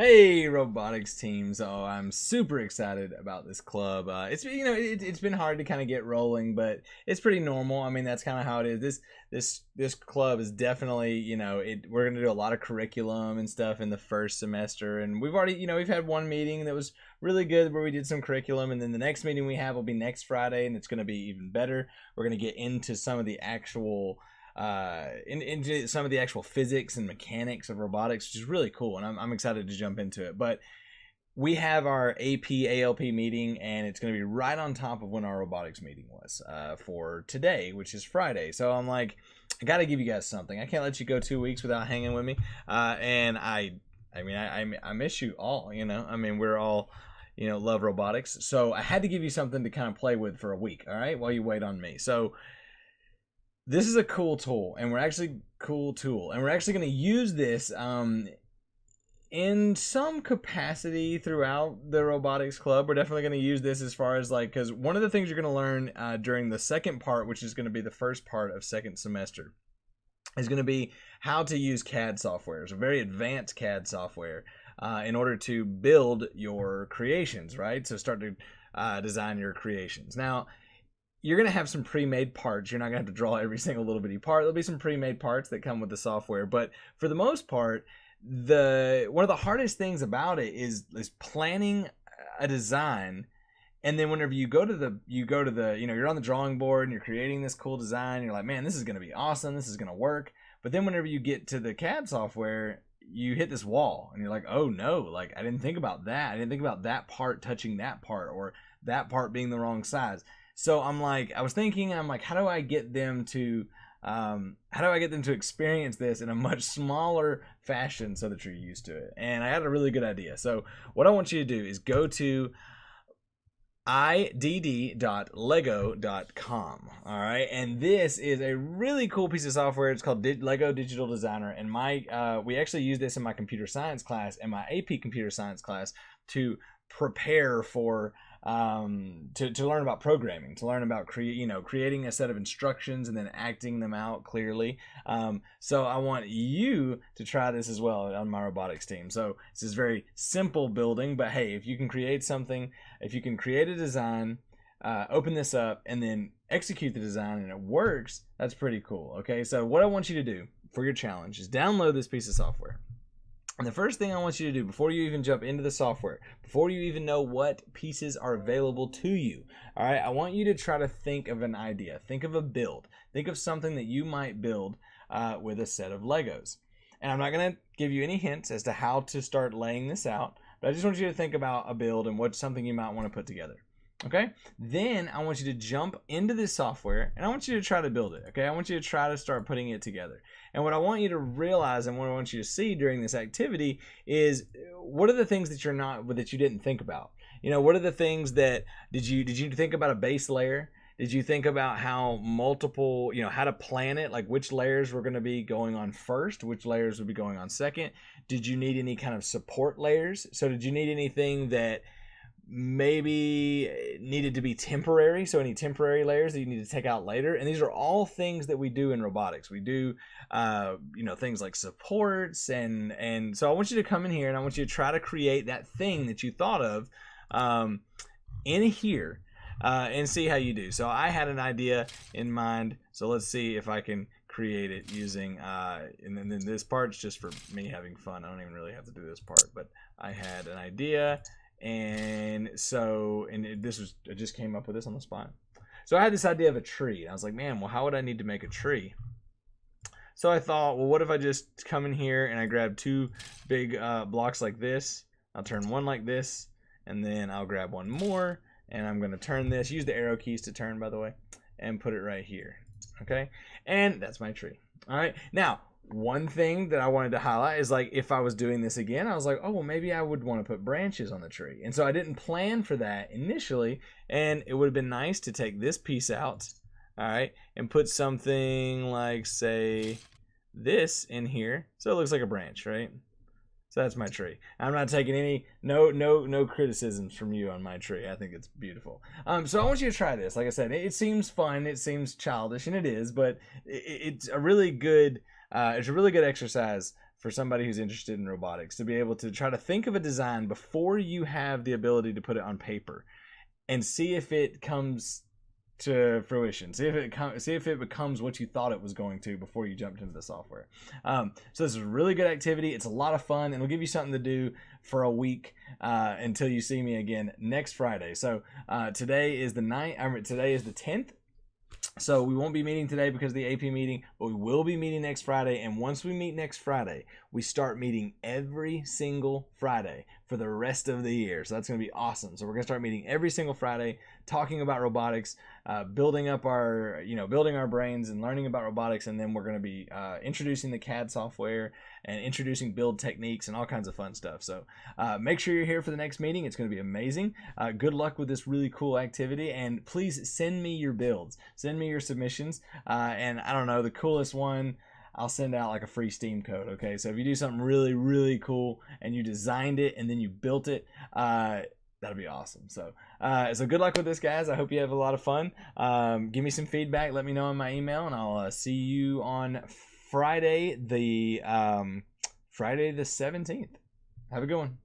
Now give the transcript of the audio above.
Hey, robotics team! So I'm super excited about this club. It's been hard to kind of get rolling, but it's pretty normal. I mean, that's kind of how it is. This club is definitely we're gonna do a lot of curriculum and stuff in the first semester, and we've already we've had one meeting that was really good where we did some curriculum, and then the next meeting we have will be next Friday, and it's gonna be even better. We're gonna get into some of the actual into some of the actual physics and mechanics of robotics, which is really cool, and I'm excited to jump into it. But we have our AP ALP meeting, and it's going to be right on top of when our robotics meeting was for today, which is Friday. So I'm like, I got to give you guys something. I can't let you go 2 weeks without hanging with me, and I miss you all. I mean, we're all love robotics, so I had to give you something to kind of play with for a week. All right, while you wait on me. So this is a cool tool, and we're actually going to use this in some capacity throughout the robotics club. We're definitely going to use this as far as because one of the things you're going to learn during the second part, which is going to be the first part of second semester, is going to be how to use CAD software. It's a very advanced CAD software in order to build your creations, right? So start to design your creations. Now, you're going to have some pre-made parts. You're not going to have to draw every single little bitty part. There'll be some pre-made parts that come with the software. But for the most part, one of the hardest things about it is planning a design. And then whenever you go to the you're on the drawing board and you're creating this cool design, you're like, man, this is going to be awesome. This is going to work. But then whenever you get to the CAD software, you hit this wall and you're like, oh no, like I didn't think about that. I didn't think about that part touching that part, or that part being the wrong size. So I'm like, how do I get them to experience this in a much smaller fashion so that you're used to it? And I had a really good idea. So what I want you to do is go to idd.lego.com. All right, and this is a really cool piece of software. It's called Lego Digital Designer, and we actually use this in my computer science class and my AP computer science class to prepare for to learn about programming, to learn about creating a set of instructions and then acting them out clearly. So I want you to try this as well on my robotics team. So this is very simple building, but hey, if you can create something, if you can create a design, open this up and then execute the design and it works, that's pretty cool. Okay, so what I want you to do for your challenge is download this piece of software. And the first thing I want you to do before you even jump into the software, before you even know what pieces are available to you, all right, I want you to try to think of an idea. Think of a build. Think of something that you might build with a set of Legos. And I'm not going to give you any hints as to how to start laying this out, but I just want you to think about a build and what's something you might want to put together. Okay, then I want you to jump into this software and I want you to try to build it. Okay, I want you to try to start putting it together. And what I want you to realize and what I want you to see during this activity is what are the things that you didn't think about. What are the things that did you think about a base layer? Did you think about how multiple, how to plan it, like which layers were going to be going on first, which layers would be going on second? Did you need any kind of support layers? So did you need anything that maybe needed to be temporary, so any temporary layers that you need to take out later? And these are all things that we do in robotics. We do things like supports, and so I want you to come in here and I want you to try to create that thing that you thought of in here and see how you do. So I had an idea in mind, so let's see if I can create it using and then this part's just for me having fun. I don't even really have to do this part, but I had an idea. And so, I just came up with this on the spot. So I had this idea of a tree. I was like, man, well, how would I need to make a tree? So I thought, well, what if I just come in here and I grab two big blocks like this? I'll turn one like this, and then I'll grab one more, and I'm going to turn this, use the arrow keys to turn, by the way, and put it right here. Okay, and that's my tree. All right, now, one thing that I wanted to highlight is if I was doing this again, I was like, oh, well, maybe I would want to put branches on the tree. And so I didn't plan for that initially, and it would have been nice to take this piece out, all right, and put something like, say, this in here, so it looks like a branch, right? So that's my tree. I'm not taking no criticisms from you on my tree. I think it's beautiful. So I want you to try this. Like I said, it seems fun, it seems childish, and it is, but it's a really good exercise for somebody who's interested in robotics, to be able to try to think of a design before you have the ability to put it on paper and see if it comes to fruition. See if it becomes what you thought it was going to before you jumped into the software. So this is a really good activity. It's a lot of fun, and it'll give you something to do for a week until you see me again next Friday. So today is the 10th. So we won't be meeting today because of the AP meeting, but we will be meeting next Friday. And once we meet next Friday, we start meeting every single Friday for the rest of the year. So that's going to be awesome. So we're going to start meeting every single Friday, talking about robotics, building our brains and learning about robotics. And then we're going to be introducing the CAD software and introducing build techniques and all kinds of fun stuff. So make sure you're here for the next meeting. It's going to be amazing. Good luck with this really cool activity. And please send me your builds. Send me your submissions. And I don't know, the coolest one, I'll send out like a free Steam code. Okay, so if you do something really, really cool and you designed it and then you built it, that'll be awesome. So good luck with this, guys. I hope you have a lot of fun. Give me some feedback. Let me know in my email, and I'll see you on Friday the 17th. Have a good one.